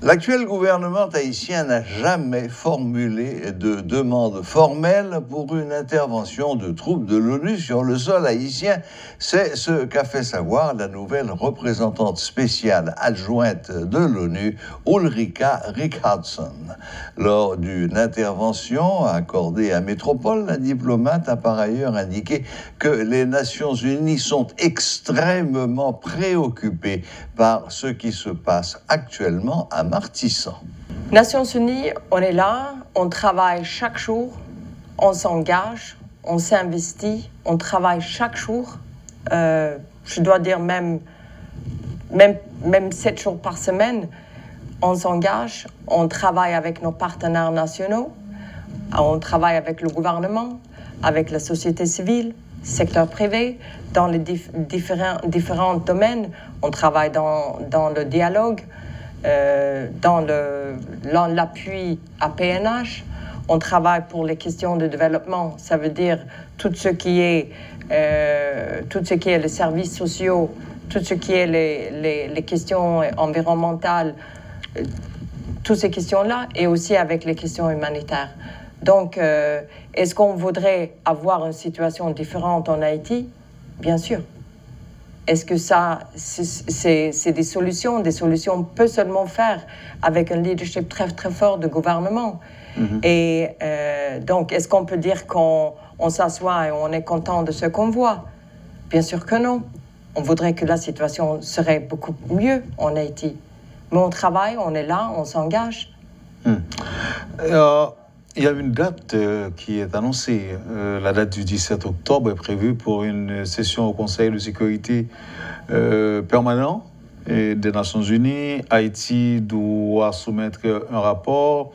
L'actuel gouvernement haïtien n'a jamais formulé de demande formelle pour une intervention de troupes de l'ONU sur le sol haïtien. C'est ce qu'a fait savoir la nouvelle représentante spéciale adjointe de l'ONU, Ulrika Rickardsson. Lors d'une intervention accordée à Métropole, la diplomate a par ailleurs indiqué que les Nations Unies sont extrêmement préoccupées par ce qui se passe actuellement à Martissan. Nations Unies, on est là, on travaille chaque jour, on s'engage, on s'investit, on travaille chaque jour. Je dois dire même 7 jours par semaine, on s'engage, on travaille avec nos partenaires nationaux, on travaille avec le gouvernement, avec la société civile, secteur privé, dans les différents domaines. On travaille dans le dialogue, dans l'appui à PNH. On travaille pour les questions de développement. Ça veut dire tout ce qui est les services sociaux, tout ce qui est les questions environnementales, toutes ces questions-là, et aussi avec les questions humanitaires. Donc, est-ce qu'on voudrait avoir une situation différente en Haïti? Bien sûr. Est-ce que ça, c'est des solutions? Des solutions peut seulement faire avec un leadership très, très fort de gouvernement. Et donc, est-ce qu'on peut dire qu'on s'assoit et on est content de ce qu'on voit? Bien sûr que non. On voudrait que la situation serait beaucoup mieux en Haïti. Mais on travaille, on est là, on s'engage. Il y a une date qui est annoncée. La date du 17 octobre est prévue pour une session au Conseil de sécurité permanent des Nations Unies. Haïti doit soumettre un rapport.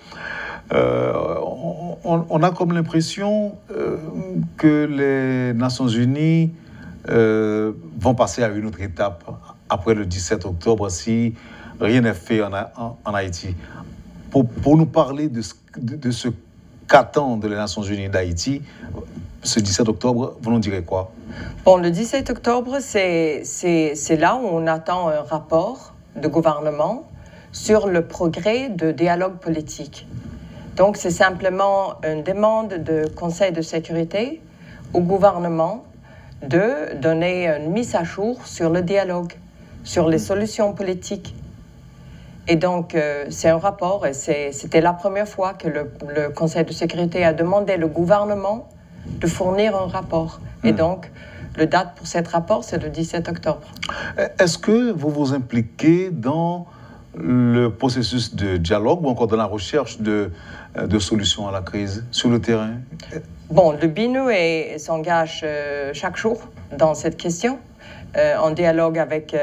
On a comme l'impression que les Nations Unies vont passer à une autre étape après le 17 octobre si rien n'est fait en Haïti. Pour nous parler de ce qu'attendent les Nations Unies d'Haïti, ce 17 octobre, vous nous direz quoi? Bon, le 17 octobre, c'est là où on attend un rapport de gouvernement sur le progrès de dialogue politique. Donc, c'est simplement une demande de Conseil de sécurité au gouvernement de donner une mise à jour sur le dialogue, sur les solutions politiques. Et donc, c'est un rapport, et c'était la première fois que le Conseil de sécurité a demandé au gouvernement de fournir un rapport. Et donc, la date pour ce rapport, c'est le 17 octobre. Est-ce que vous vous impliquez dans le processus de dialogue ou encore dans la recherche de solutions à la crise sur le terrain? Bon, le BINU s'engage chaque jour dans cette question. En dialogue avec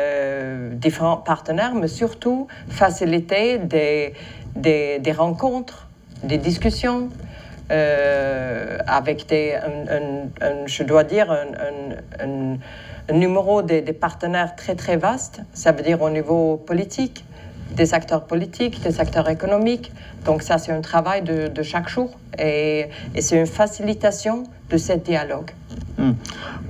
différents partenaires, mais surtout faciliter des rencontres, des discussions, avec je dois dire, un numéro des partenaires très, très vaste. Ça veut dire au niveau politique, des acteurs politiques, des acteurs économiques. Donc ça, c'est un travail de chaque jour et c'est une facilitation de ce dialogue.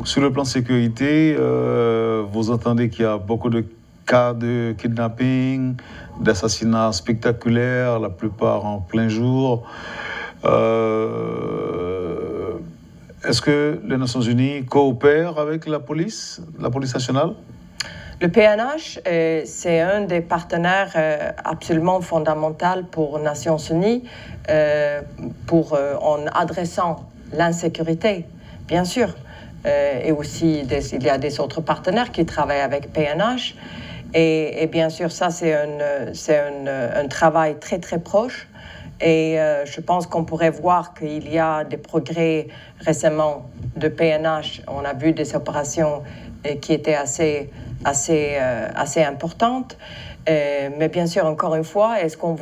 Sur le plan sécurité, vous entendez qu'il y a beaucoup de cas de kidnapping, d'assassinats spectaculaires, la plupart en plein jour. Est-ce que les Nations Unies coopèrent avec la police nationale? Le PNH, c'est un des partenaires absolument fondamentaux pour les Nations Unies en adressant l'insécurité, bien sûr. Et aussi, il y a des autres partenaires qui travaillent avec PNH. Et bien sûr, ça, c'est un travail très, très proche. Et je pense qu'on pourrait voir qu'il y a des progrès récemment de PNH. On a vu des opérations qui étaient assez importantes. Mais bien sûr, encore une fois, est-ce qu'on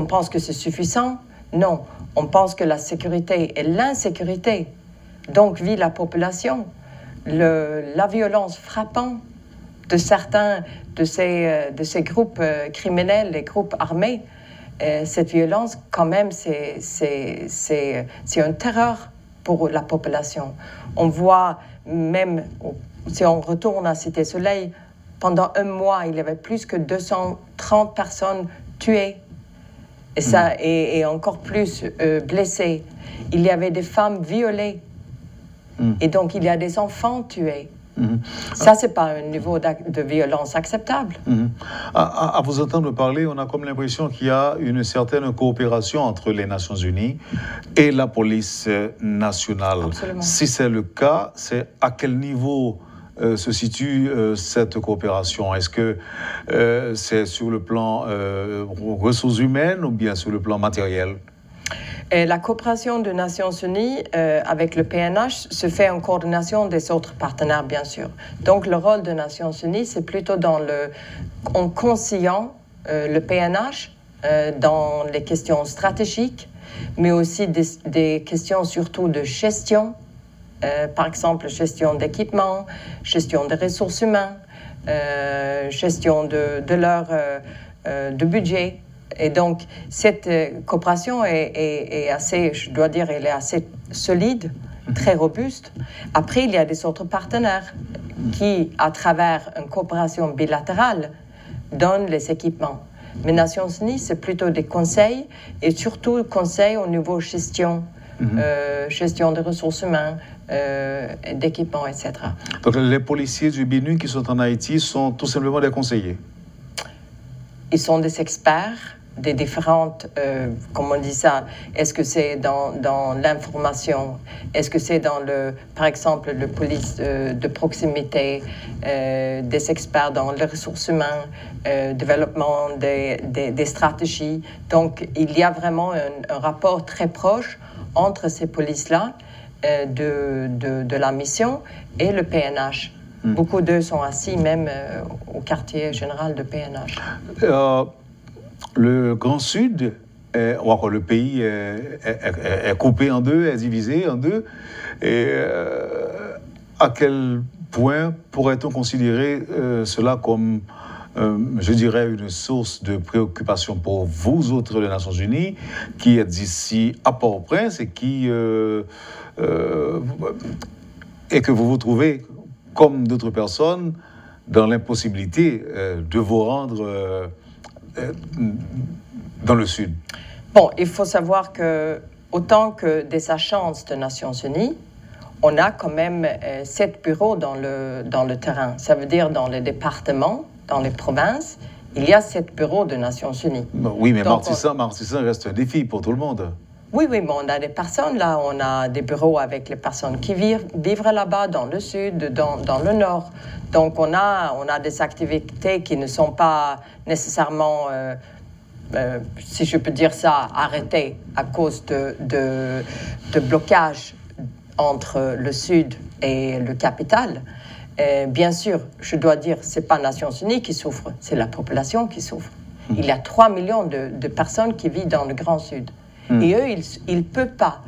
pense que c'est suffisant? Non. On pense que la sécurité et l'insécurité, donc vit la population, la violence frappante de certains de ces groupes criminels, les groupes armés, cette violence, quand même, c'est une terreur pour la population. On voit même, si on retourne à Cité Soleil, pendant un mois, il y avait plus que 230 personnes tuées. Et, ça, et encore plus blessées. Il y avait des femmes violées. Et donc, il y a des enfants tués. Ça, ce n'est pas un niveau de violence acceptable. À vous entendre parler, on a comme l'impression qu'il y a une certaine coopération entre les Nations Unies et la police nationale. Absolument. Si c'est le cas, c'est à quel niveau se situe cette coopération? Est-ce que c'est sur le plan ressources humaines ou bien sur le plan matériel? Et la coopération des Nations Unies avec le PNH se fait en coordination des autres partenaires, bien sûr. Donc, le rôle des Nations Unies, c'est plutôt en conseillant le PNH dans les questions stratégiques, mais aussi des questions surtout de gestion, par exemple, gestion d'équipement, gestion des ressources humaines, gestion de leur budget. Et donc, cette coopération est assez, je dois dire, elle est assez solide, très robuste. Après, il y a des autres partenaires qui, à travers une coopération bilatérale, donnent les équipements. Mais Nations Unies, c'est plutôt des conseils, et surtout conseils au niveau gestion, gestion des ressources humaines, d'équipements, etc. Donc, les policiers du BINU qui sont en Haïti sont tout simplement des conseillers? Ils sont des experts des différentes, comment on dit ça, est-ce que c'est dans l'information, est-ce que c'est dans par exemple, le police de proximité, des experts dans les ressources humaines, développement des stratégies. Donc, il y a vraiment un rapport très proche entre ces polices-là de la mission et le PNH. Beaucoup d'eux sont assis même au quartier général de PNH. Le Grand Sud, ou encore le pays, est coupé en deux, est divisé en deux. Et à quel point pourrait-on considérer cela comme, je dirais, une source de préoccupation pour vous autres des Nations Unies, qui êtes ici à Port-au-Prince et et que vous vous trouvez, comme d'autres personnes, dans l'impossibilité de vous rendre dans le Sud? Bon, il faut savoir que, autant que des agences des Nations Unies, on a quand même 7 bureaux dans le terrain. Ça veut dire dans les départements, dans les provinces, il y a 7 bureaux des Nations Unies. Oui, mais Martissant reste un défi pour tout le monde. Oui, mais on a des personnes là, on a des bureaux avec les personnes qui vivent là-bas, dans le sud, dans le nord. Donc on a des activités qui ne sont pas nécessairement, si je peux dire ça, arrêtées à cause de blocage entre le sud et le capital. Bien sûr, je dois dire, ce n'est pas Nations Unies qui souffre, c'est la population qui souffre. Il y a 3 millions de personnes qui vivent dans le Grand Sud. Et eux, ils ne peuvent pas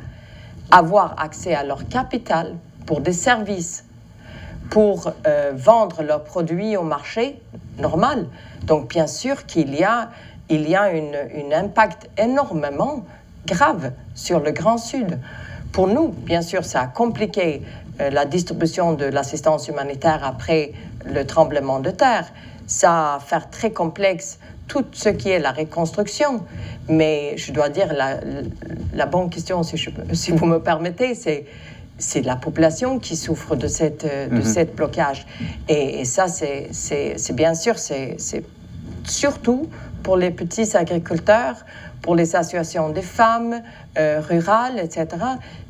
avoir accès à leur capital pour des services, pour vendre leurs produits au marché normal. Donc, bien sûr qu'il y a un impact énormément grave sur le Grand Sud. Pour nous, bien sûr, ça a compliqué la distribution de l'assistance humanitaire après le tremblement de terre. Ça a fait très complexe tout ce qui est la reconstruction. Mais je dois dire, la bonne question, si vous me permettez, c'est la population qui souffre de cette blocage. Et ça, c'est bien sûr, c'est surtout pour les petits agriculteurs, pour les associations des femmes rurales, etc.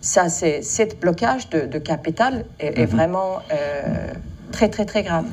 Ça, cette blocage de capital est vraiment très, très, très grave.